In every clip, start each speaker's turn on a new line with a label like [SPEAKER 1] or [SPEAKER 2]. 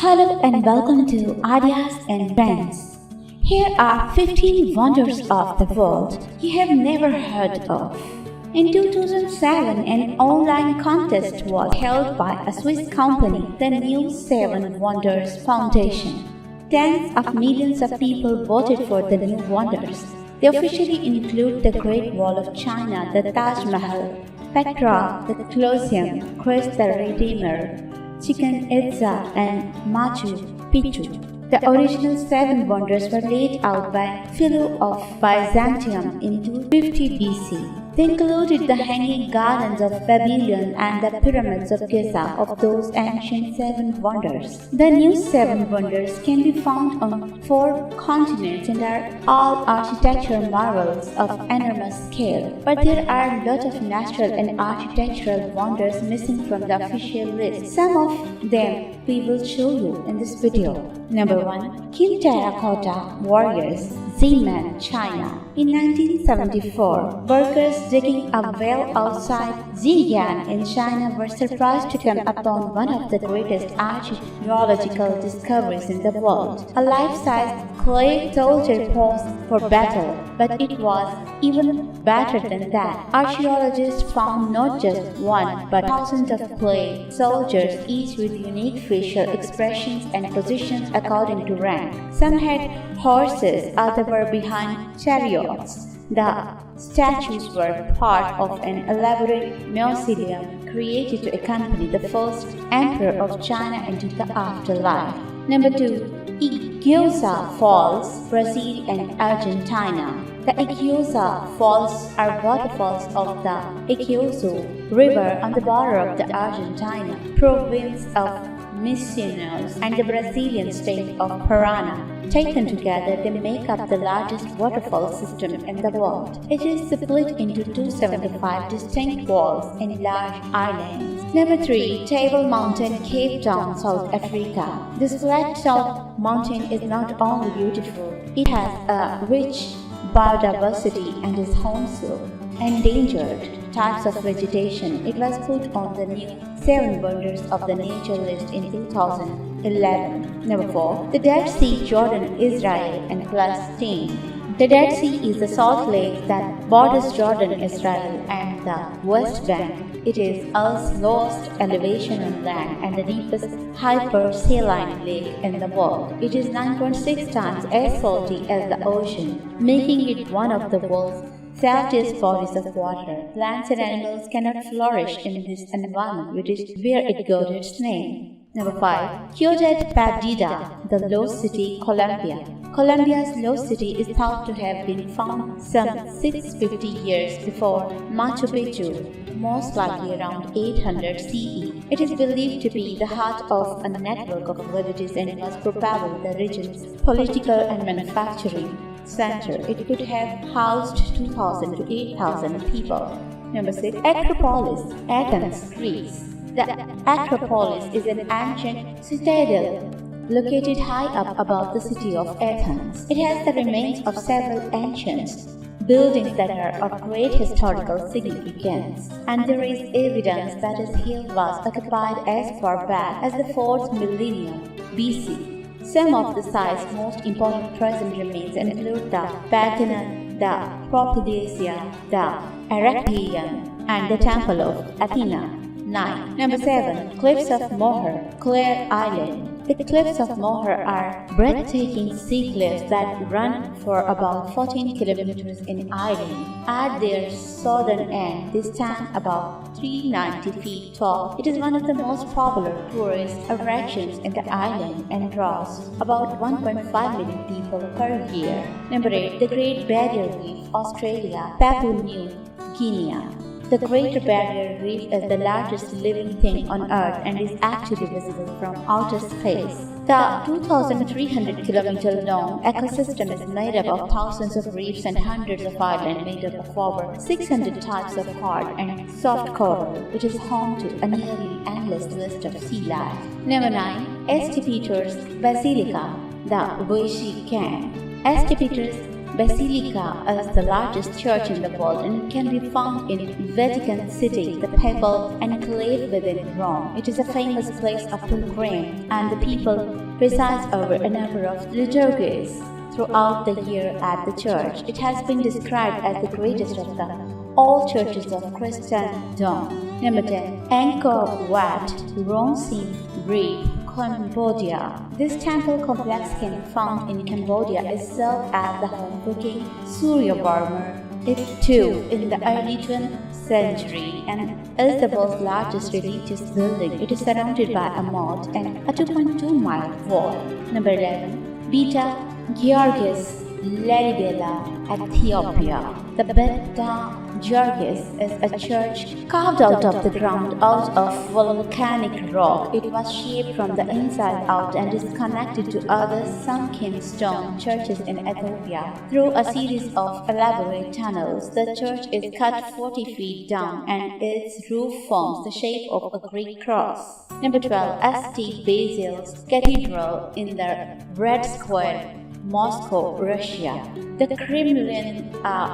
[SPEAKER 1] Hello and welcome to Ideas and Trends. Here are 15 wonders of the world you have never heard of. In 2007, an online contest was held by a Swiss company, the New Seven Wonders Foundation. Tens of millions of people voted for the new wonders. They officially include the Great Wall of China, the Taj Mahal, Petra, the Colosseum, Christ the Redeemer, Chichen Itza, and Machu Picchu. The original seven wonders were laid out by Philo of Byzantium in 250 BC. They included the hanging gardens of Babylon and the pyramids of Giza of those ancient seven wonders. The new seven wonders can be found on 4 continents and are all architectural marvels of enormous scale. But there are a lot of natural and architectural wonders missing from the official list. Some of them we will show you in this video. Number 1. King Terracotta Warriors, Xi'an, China. In 1974, workers digging a well outside Xi'an in China were surprised to come upon one of the greatest archaeological discoveries in the world. A life-size clay soldier posed for battle, but it was even better than that. Archaeologists found not just one, but thousands of clay soldiers, each with unique facial expressions and positions according to rank. Some had horses, others were behind chariots. The statues were part of an elaborate mausoleum created to accompany the first emperor of China into the afterlife. Number 2. Iguazu Falls, Brazil and Argentina. The Iguazu Falls are waterfalls of the Iguazu River on the border of the Argentina province of Misiones and the Brazilian state of Parana. Taken together, they make up the largest waterfall system in the world. It is split into 275 distinct falls and large islands. Number 3. Table Mountain, Cape Town, South Africa. This flat South mountain is not only beautiful, it has a rich biodiversity and is home to endangered types of vegetation. It was put on the new 7 wonders of the nature list in 2011. Number 4. The Dead Sea, Jordan, Israel and Palestine. The Dead Sea is the salt lake that borders Jordan, Israel and the West Bank. It is Earth's lowest elevation on land and the deepest hypersaline lake in the world. It is 9.6 times as salty as the ocean, making it one of the world's saltiest bodies of water. Plants and animals cannot flourish in this environment, which is where it got its name. Number 5. Ciudad Perdida, the Lost City, Colombia. Colombia's Lost City is thought to have been found some 650 years before Machu Picchu, most likely around 800 CE. It is believed to be the heart of a network of villages and was probably the region's political and manufacturing center. It could have housed 2,000 to 8,000 people. Number 6. Acropolis, Athens, Greece. The Acropolis is an ancient citadel located high up above the city of Athens. It has the remains of several ancient buildings that are of great historical significance, and there is evidence that this hill was occupied as far back as the 4th millennium BC. Some of the site's most important present remains include the Parthenon, the Acropolis, the Heracleion, and the Temple of Athena. 9. Number 7. Cliffs of Moher, Clare Island. The cliffs of Moher are breathtaking sea cliffs that run for about 14 kilometers in island. At their southern end, they stand about 390 feet tall. It is one of the most popular tourist attractions in the island and draws about 1.5 million people per year. Number 8. The Great Barrier Reef, Australia, Papua New Guinea. The Great Barrier Reef is the largest living thing on Earth and is actually visible from outer space. The 2,300-kilometer-long ecosystem is made up of thousands of reefs and hundreds of islands made up of over 600 types of hard and soft coral, which is home to a nearly endless list of sea life. Number 9. St. Peter's Basilica, the Vatican. St. Peter's Basilica is the largest church in the world and can be found in Vatican City, the papal enclave within Rome. It is a famous place of pilgrimage, and the people preside over a number of liturgies throughout the year at the church. It has been described as the greatest of all churches of Christendom. Number 10. Angkor Wat, Siem Reef, Cambodia. This temple complex can be found in Cambodia is served as the home for King Suryavarman II in the early 20th century and is the world's largest religious building. It is surrounded by a moat and a 2.2-mile wall. Number 11. Beta Ghiorghis, Lalibela, Ethiopia. The Beta Ghiorghis is a church carved out of the ground out of volcanic rock. It was shaped from the inside out and is connected to other sunken stone churches in Ethiopia through a series of elaborate tunnels. The church is cut 40 feet down and its roof forms the shape of a Greek cross. Number 12. St. Basil's Cathedral in the Red Square, Moscow, Russia. The Kremlin,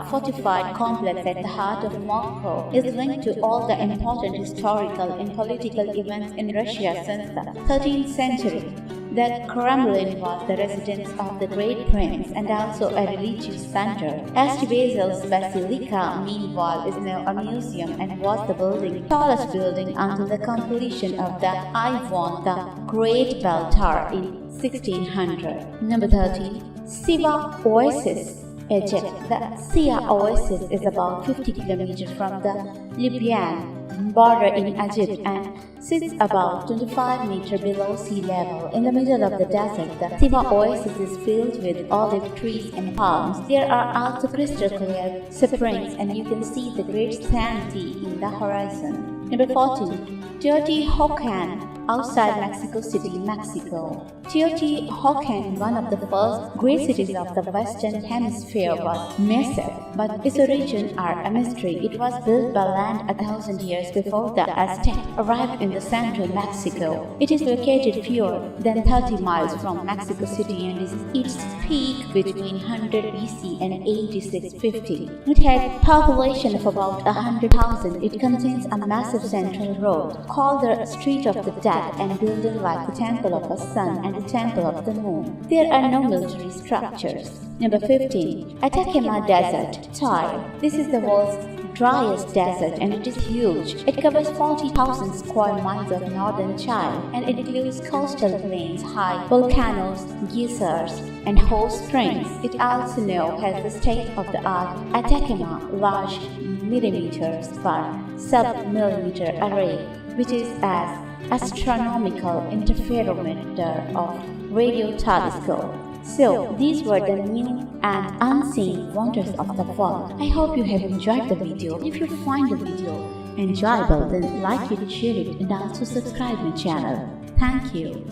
[SPEAKER 1] fortified complex at the heart of Moscow, is linked to all the important historical and political events in Russia since the 13th century. The Kremlin was the residence of the great prince and also a religious center. St. Basil's Basilica, meanwhile, is now a museum and was the tallest building until the completion of the Ivan the Great Bell Tower in 1600. Number 13. Siwa Oasis, Egypt. The Xi'an Oasis is about 50 kilometers from the Libyan border in Egypt and sits about 25 meters below sea level. In the middle of the desert, the Siwa Oasis is filled with olive trees and palms. There are also crystal clear springs and you can see the great sand sea in the horizon. Number 14. Teotihuacan, outside Mexico City, Mexico. Teotihuacan, one of the first great cities of the Western Hemisphere, was massive, but its origins are a mystery. It was built by land 1,000 years before the Aztecs arrived in the central Mexico. It is located fewer than 30 miles from Mexico City and is its peak between 100 BC and 8650. It had a population of about 100,000. It contains a massive central road called the Street of the Dead and buildings like the Temple of the Sun and the Temple of the Moon. There are no military structures. Number 15. Atacama Desert, Chile. This is the world's driest desert and it is huge. It covers 40,000 square miles of northern Chile and it includes coastal plains, high volcanoes, geysers, and hot springs. It also now has the state-of-the-art Atacama large millimeters per sub-millimeter array, which is as astronomical interferometer of radio telescope. So, these were the new and unseen wonders of the world. I hope you have enjoyed the video. If you find the video enjoyable, then like it, share it, and also subscribe my channel. Thank you.